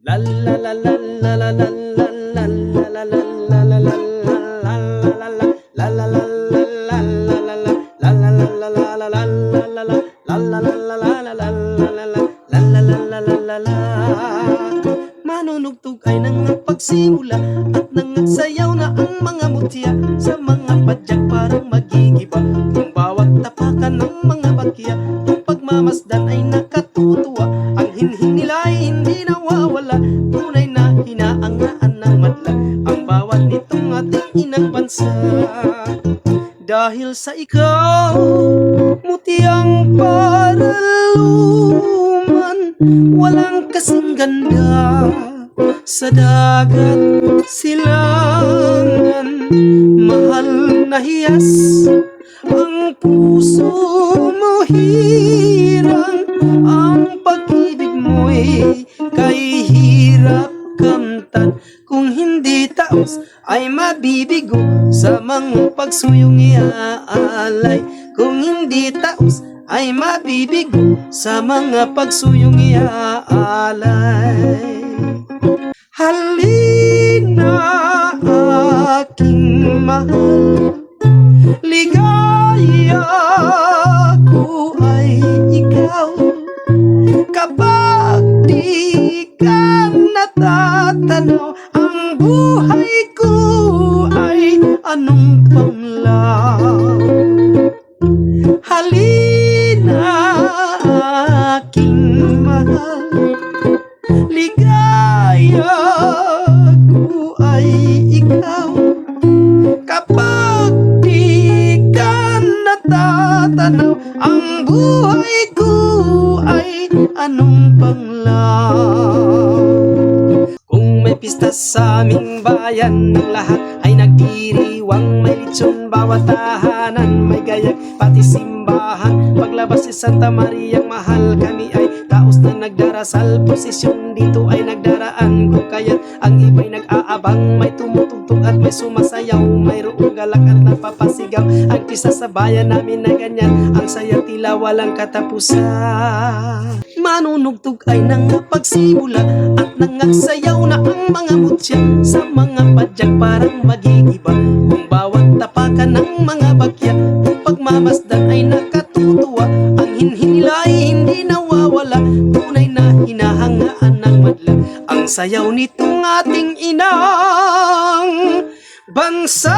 La la la la la la la la la la la la la la manunugtog ay nangapagsimula at nangagsayaw na ang mga mutya sa mga padyak parang magigiba. Kung bawat tapakan ng mga bakya ng pagmamasdan ay nakatutuwa. Ang hinhin nila ay hindi nawawala, tunay na hinaangaan ng madla ang bawat nitong ating inang bansa. Dahil sa ikaw, mutiyang paraluman, walang kasing ganda sa dagat silangan. Mahal na hiyas ang puso mo, hirang ang pag-ibig mo'y kay hirap kamtan. Kung hindi taos ay mabibigo sa mga pagsuyong iaalay. Kung hindi taos ay mabibigo sa mga pagsuyong iaalay. Halina aking mahal, ligaya ko ay ikaw. Kapag di ka natatanaw, ang buhay ko ay anong panglaw. Halina aking mahal, ligaya ko ay ikaw. Kapag di ka natatanaw, ang buhay ko ay anong panglaw. Kung may pista sa aming bayan, ng lahat ay nagdiriwang. May litsyon bawat tahanan, may gayag pati simbahan. Paglabas si Santa Maria ang mahal, kami ay taos na nagdarasal. Prosesyon dito ay nagdaraan, kung kaya't ang iba'y nag-aabang. May tumutugtog at may sumasayaw, mayroong galak at napapasigaw. Ang pista sa bayan namin na ganyan, ang saya tila walang katapusan. Manunugtog ay nangapagsimula at nangagsayaw na ang mga mutya sa mga padyak parang magigiba. Kung bawat tapakan ng mga bakya ng pagmamasdan ay nakatutuwa. Ang hinhin nila ay hindi nawawala, tunay na hinahangaan ng madla ang sayaw nitong ating inang bansa.